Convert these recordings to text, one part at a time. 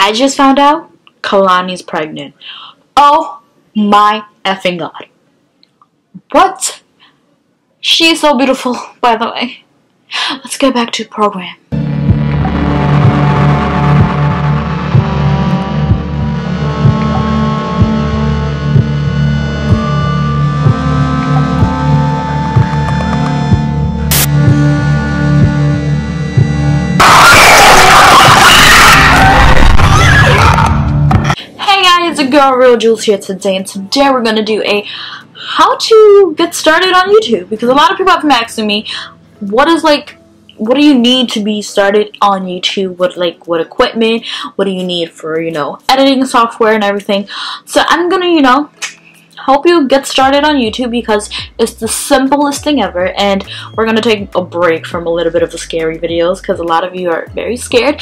I just found out Kalani's pregnant. Oh my effing god. What? She's so beautiful, by the way. Let's get back to the program. It's a girl, Real Jules here today, and today we're gonna do a how to get started on YouTube, because a lot of people have been asking me what do you need to be started on YouTube, what equipment, what do you need for, editing software and everything. So I'm gonna, help you get started on YouTube because it's the simplest thing ever, and we're gonna take a break from a little bit of the scary videos because a lot of you are very scared.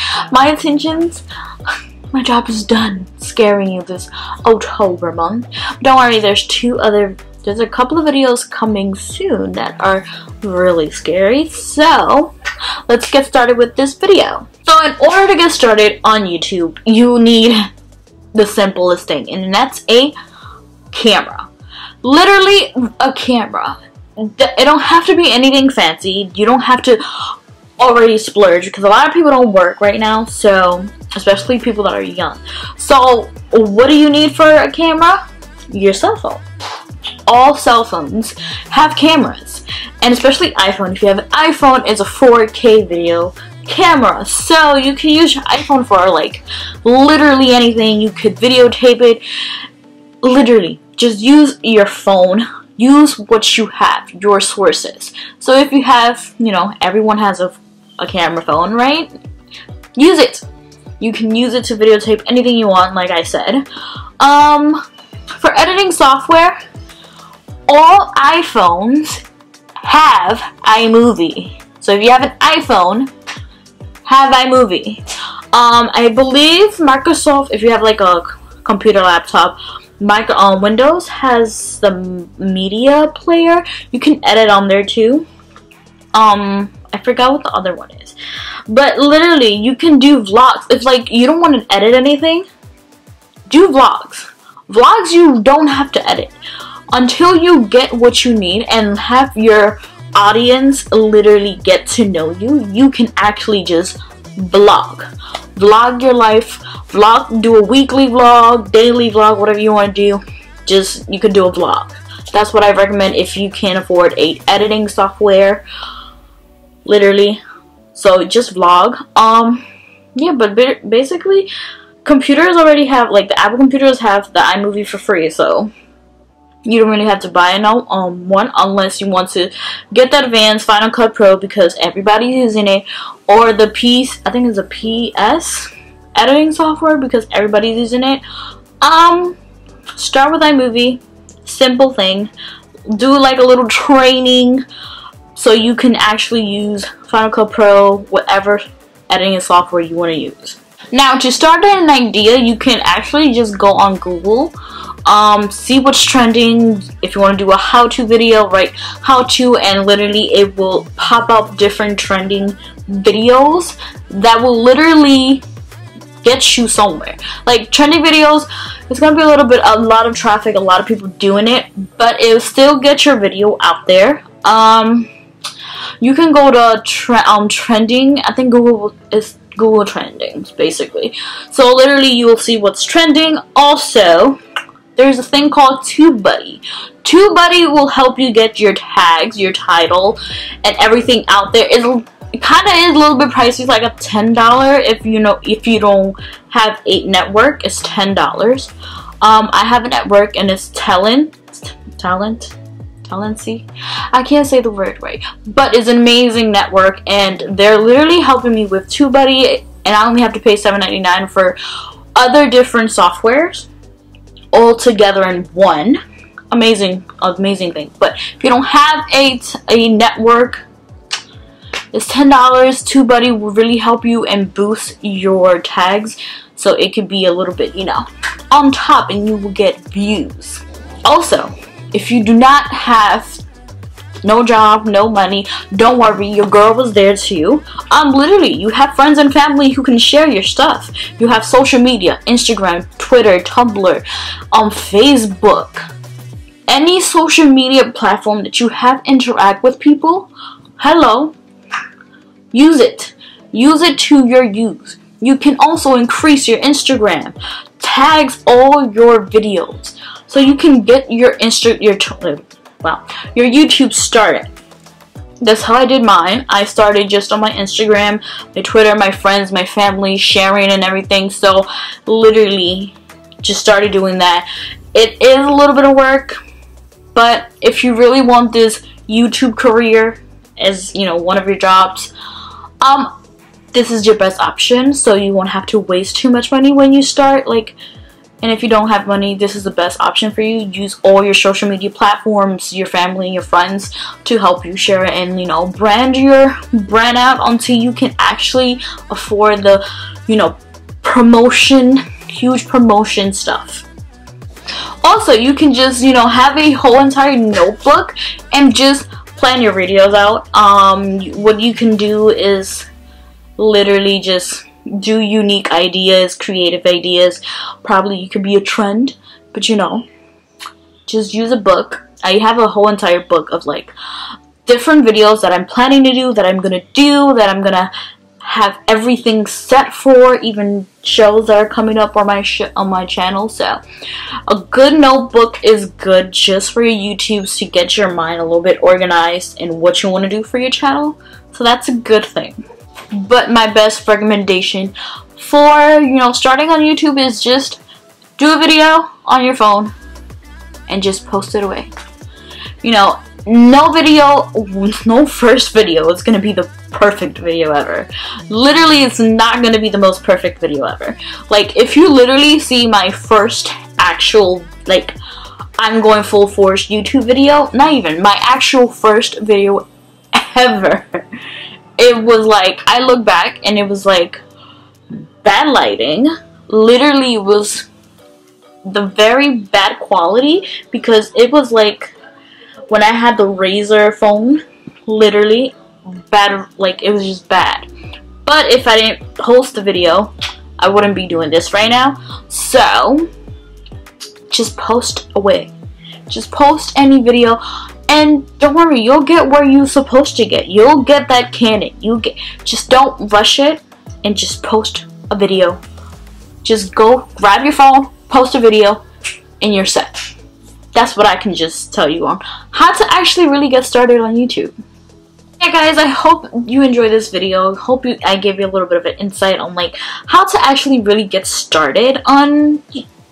My job is done scaring you this October month. Don't worry, there's a couple of videos coming soon that are really scary. So let's get started with this video. So in order to get started on YouTube, you need the simplest thing, and that's a camera. Literally a camera. It don't have to be anything fancy. You don't have to already splurge because a lot of people don't work right now, so especially people that are young. So what do you need for a camera? Your cell phone. All cell phones have cameras, and especially iPhone. If you have an iPhone, it's a 4K video camera, so you can use your iPhone for literally anything. You could videotape it. Literally just use your phone. Use what you have, your sources. So if you have, everyone has a camera phone, right? Use it. You can use it to videotape anything you want, like I said. For editing software, all iPhones have iMovie. So if you have an iPhone, have iMovie. I believe Microsoft, if you have a computer laptop, Windows has the media player. You can edit on there too. I forgot what the other one is, but literally you can do vlogs. If you don't want to edit anything, do vlogs. Vlogs you don't have to edit until you get what you need and have your audience literally get to know you. You can actually just vlog your life, do a weekly vlog, daily vlog, whatever you want to do. You could do a vlog. That's what I recommend if you can't afford a editing software, literally. So just vlog. Yeah, but basically computers already have, the Apple computers have the iMovie for free, so you don't really have to buy one unless you want to get the advanced Final Cut Pro because everybody's using it, or the I think it's a PS editing software because everybody's using it. Start with iMovie, simple thing. Do a little training so you can actually use Final Cut Pro, whatever editing software you want to use. Now, to start an idea, you can actually just go on Google, see what's trending. If you want to do a how-to video, write how-to, and literally it will pop up different trending videos that will literally get you somewhere. Trending videos, it's gonna be a lot of traffic, a lot of people doing it, but it'll still get your video out there. You can go to trending. I think Google is Google Trending, basically. So literally you will see what's trending. Also, there's a thing called TubeBuddy. TubeBuddy will help you get your tags, your title, and everything out there. It kind of is a little bit pricey. It's like a $10 if you don't have a network. It's $10. I have a network and it's Talency. I can't say the word right, but it's an amazing network, and they're literally helping me with TubeBuddy, and I only have to pay $7.99 for other different softwares all together in one. Amazing thing. But if you don't have a network, it's $10. TubeBuddy will really help you and boost your tags, so it could be a little bit, on top, and you will get views. Also, if you do not have no job, no money. Don't worry, your girl was there too. Literally, you have friends and family who can share your stuff. You have social media, Instagram, Twitter, Tumblr, Facebook. Any social media platform that you have interact with people, hello, use it. Use it to your use. You can also increase your Instagram. Tags all your videos so you can get your YouTube started. That's how I did mine. I started just on my Instagram, my Twitter, my friends, my family, sharing and everything. So literally just started doing that. It is a little bit of work, but if you really want this YouTube career as, you know, one of your jobs, this is your best option, so you won't have to waste too much money when you start. And if you don't have money, this is the best option for you. Use all your social media platforms, your family, your friends to help you share it and, you know, brand your brand out until you can actually afford the, you know, promotion, huge promotion stuff. Also, you can just, you know, have a whole entire notebook and just plan your videos out. What you can do is literally just do unique ideas, creative ideas. Probably you could be a trend, but you know, just use a book. I have a whole entire book of like different videos that I'm planning to do, that I'm gonna do, that I'm gonna have everything set for, even shows that are coming up on my channel. So a good notebook is good just for your YouTubes to get your mind a little bit organized in what you want to do for your channel. So that's a good thing. But my best recommendation for, you know, starting on YouTube is just do a video on your phone and just post it away. You know, no first video is gonna be the perfect video ever. Literally, it's not gonna be the most perfect video ever. Like, if you literally see my first actual, like, I'm going full force YouTube video, not even, my actual first video ever, it was like, I look back and it was like bad lighting. Literally, it was the very bad quality because it was like when I had the Razor phone, literally bad, like it was just bad. But if I didn't post the video, I wouldn't be doing this right now. So just post away. Just post any video. And don't worry, you'll get where you're supposed to get. You'll get that Canon. Just don't rush it and just post a video. Just go grab your phone, post a video, and you're set. That's what I can just tell you on how to actually really get started on YouTube. Yeah, guys, I hope you enjoyed this video. Hope I gave you a little bit of an insight on like how to actually really get started on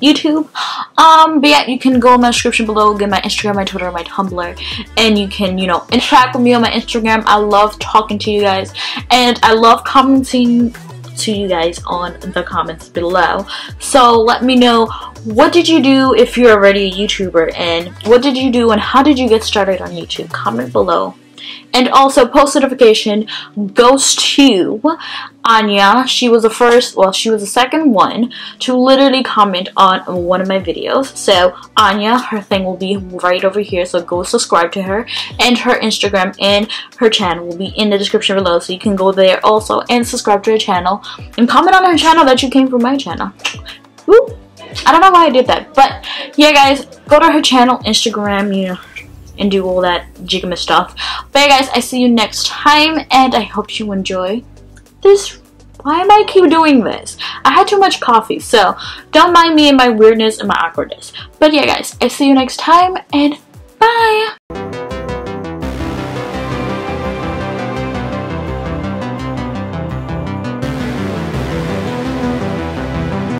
YouTube. But yeah, you can go in my description below, get my Instagram, my Twitter, my Tumblr, and you can, you know, interact with me on my Instagram. I love talking to you guys, and I love commenting to you guys on the comments below. So let me know, what did you do if you're already a YouTuber, and what did you do and how did you get started on YouTube? Comment below. And also, post notification goes to Anya. She was the first, well, she was the second one to literally comment on one of my videos. So Anya, her thing will be right over here, so go subscribe to her, and her Instagram and her channel will be in the description below, so you can go there also and subscribe to her channel and comment on her channel that you came from my channel. Woo! I don't know why I did that, but yeah, guys, go to her channel, Instagram, you know, and do all that jigama stuff. But yeah, guys, I see you next time, and I hope you enjoy this. Why am I keep doing this? I had too much coffee, so don't mind me and my weirdness and my awkwardness. But yeah, guys, I see you next time, and bye!